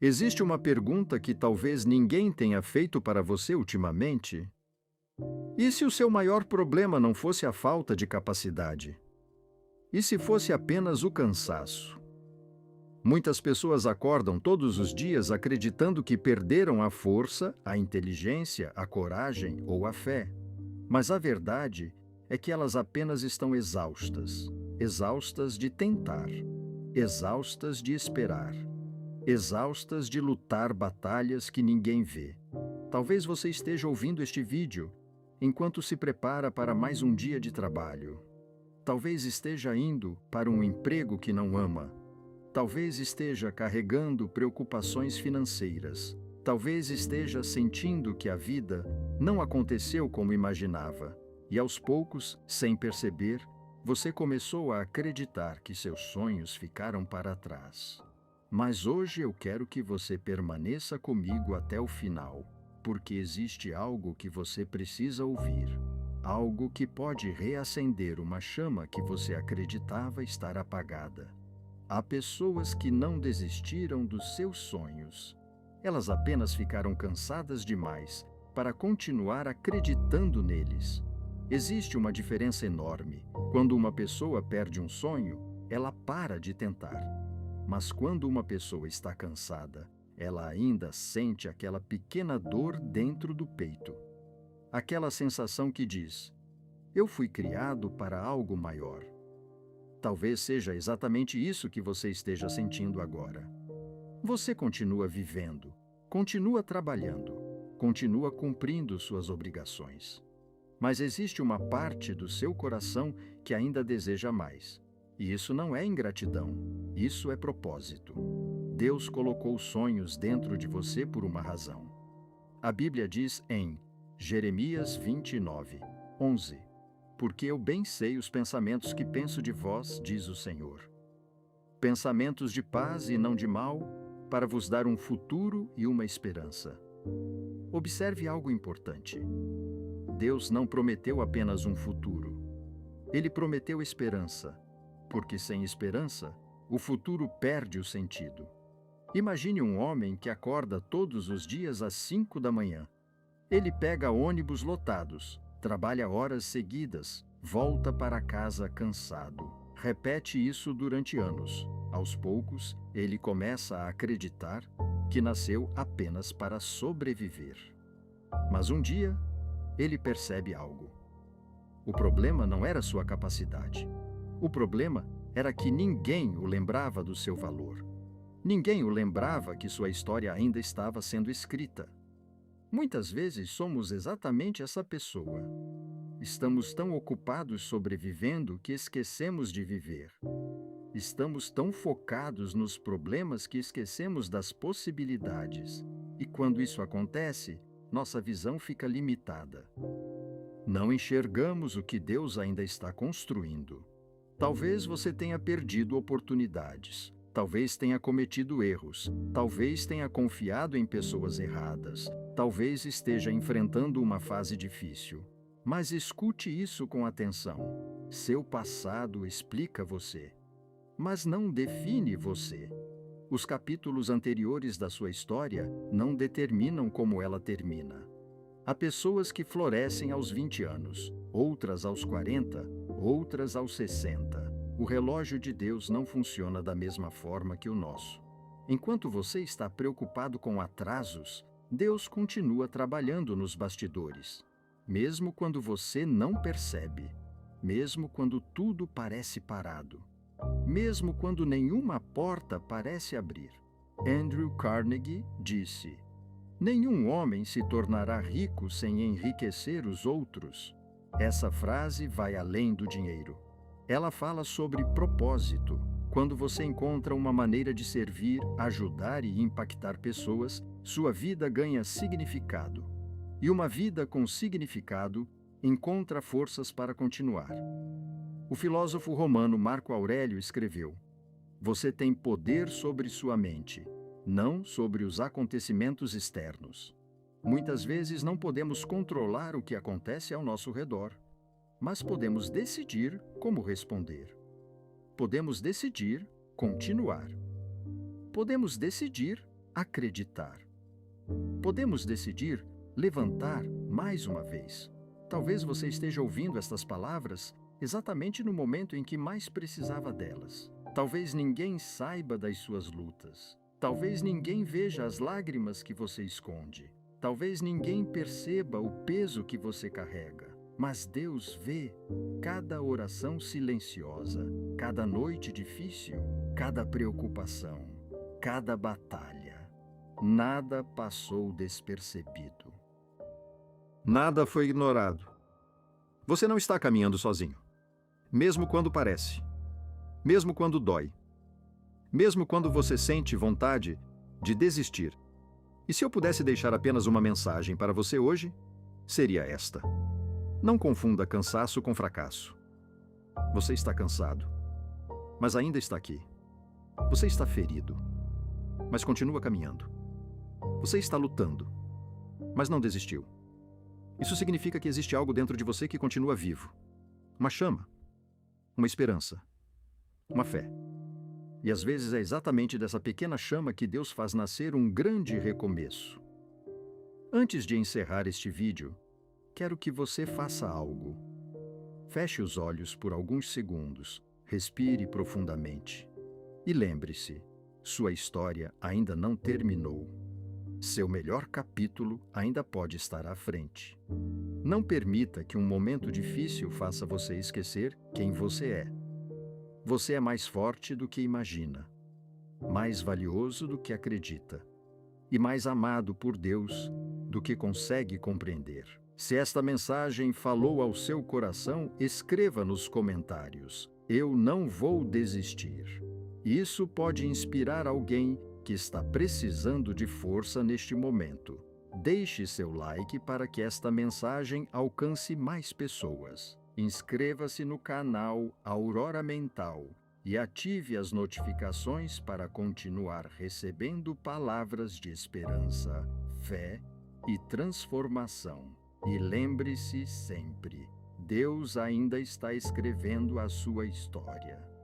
Existe uma pergunta que talvez ninguém tenha feito para você ultimamente? E se o seu maior problema não fosse a falta de capacidade? E se fosse apenas o cansaço? Muitas pessoas acordam todos os dias acreditando que perderam a força, a inteligência, a coragem ou a fé. Mas a verdade é que elas apenas estão exaustas. Exaustas de tentar. Exaustas de esperar. Exaustas de lutar batalhas que ninguém vê. Talvez você esteja ouvindo este vídeo enquanto se prepara para mais um dia de trabalho. Talvez esteja indo para um emprego que não ama. Talvez esteja carregando preocupações financeiras. Talvez esteja sentindo que a vida não aconteceu como imaginava. E aos poucos, sem perceber, você começou a acreditar que seus sonhos ficaram para trás. Mas hoje eu quero que você permaneça comigo até o final, porque existe algo que você precisa ouvir. Algo que pode reacender uma chama que você acreditava estar apagada. Há pessoas que não desistiram dos seus sonhos. Elas apenas ficaram cansadas demais para continuar acreditando neles. Existe uma diferença enorme. Quando uma pessoa perde um sonho, ela para de tentar. Mas quando uma pessoa está cansada, ela ainda sente aquela pequena dor dentro do peito. Aquela sensação que diz: eu fui criado para algo maior. Talvez seja exatamente isso que você esteja sentindo agora. Você continua vivendo, continua trabalhando, continua cumprindo suas obrigações. Mas existe uma parte do seu coração que ainda deseja mais. E isso não é ingratidão, isso é propósito. Deus colocou sonhos dentro de você por uma razão. A Bíblia diz em Jeremias 29, 11: porque eu bem sei os pensamentos que penso de vós, diz o Senhor. Pensamentos de paz e não de mal, para vos dar um futuro e uma esperança. Observe algo importante. Deus não prometeu apenas um futuro. Ele prometeu esperança, porque sem esperança, o futuro perde o sentido. Imagine um homem que acorda todos os dias às 5 da manhã. Ele pega ônibus lotados, trabalha horas seguidas, volta para casa cansado. Repete isso durante anos. Aos poucos, ele começa a acreditar que nasceu apenas para sobreviver. Mas um dia, ele percebe algo. O problema não era sua capacidade. O problema era que ninguém o lembrava do seu valor. Ninguém o lembrava que sua história ainda estava sendo escrita. Muitas vezes somos exatamente essa pessoa. Estamos tão ocupados sobrevivendo que esquecemos de viver. Estamos tão focados nos problemas que esquecemos das possibilidades. E quando isso acontece, nossa visão fica limitada. Não enxergamos o que Deus ainda está construindo. Talvez você tenha perdido oportunidades. Talvez tenha cometido erros. Talvez tenha confiado em pessoas erradas. Talvez esteja enfrentando uma fase difícil. Mas escute isso com atenção. Seu passado explica você, mas não define você. Os capítulos anteriores da sua história não determinam como ela termina. Há pessoas que florescem aos 20 anos, outras aos 40, outras aos 60. O relógio de Deus não funciona da mesma forma que o nosso. Enquanto você está preocupado com atrasos, Deus continua trabalhando nos bastidores. Mesmo quando você não percebe, mesmo quando tudo parece parado, mesmo quando nenhuma porta parece abrir. Andrew Carnegie disse: nenhum homem se tornará rico sem enriquecer os outros. Essa frase vai além do dinheiro. Ela fala sobre propósito. Quando você encontra uma maneira de servir, ajudar e impactar pessoas, sua vida ganha significado. E uma vida com significado encontra forças para continuar. O filósofo romano Marco Aurélio escreveu: você tem poder sobre sua mente, não sobre os acontecimentos externos. Muitas vezes não podemos controlar o que acontece ao nosso redor, mas podemos decidir como responder. Podemos decidir continuar. Podemos decidir acreditar. Podemos decidir levantar mais uma vez. Talvez você esteja ouvindo estas palavras exatamente no momento em que mais precisava delas. Talvez ninguém saiba das suas lutas. Talvez ninguém veja as lágrimas que você esconde. Talvez ninguém perceba o peso que você carrega. Mas Deus vê cada oração silenciosa, cada noite difícil, cada preocupação, cada batalha. Nada passou despercebido. Nada foi ignorado. Você não está caminhando sozinho. Mesmo quando parece. Mesmo quando dói. Mesmo quando você sente vontade de desistir. E se eu pudesse deixar apenas uma mensagem para você hoje, seria esta: não confunda cansaço com fracasso. Você está cansado, mas ainda está aqui. Você está ferido, mas continua caminhando. Você está lutando, mas não desistiu. Isso significa que existe algo dentro de você que continua vivo. Uma chama, uma esperança, uma fé. E às vezes é exatamente dessa pequena chama que Deus faz nascer um grande recomeço. Antes de encerrar este vídeo, quero que você faça algo. Feche os olhos por alguns segundos, respire profundamente. E lembre-se, sua história ainda não terminou. Seu melhor capítulo ainda pode estar à frente. Não permita que um momento difícil faça você esquecer quem você é. Você é mais forte do que imagina, mais valioso do que acredita, e mais amado por Deus do que consegue compreender. Se esta mensagem falou ao seu coração, escreva nos comentários: eu não vou desistir. Isso pode inspirar alguém que está precisando de força neste momento. Deixe seu like para que esta mensagem alcance mais pessoas. Inscreva-se no canal Aurora Mental e ative as notificações para continuar recebendo palavras de esperança, fé e transformação. E lembre-se sempre, Deus ainda está escrevendo a sua história.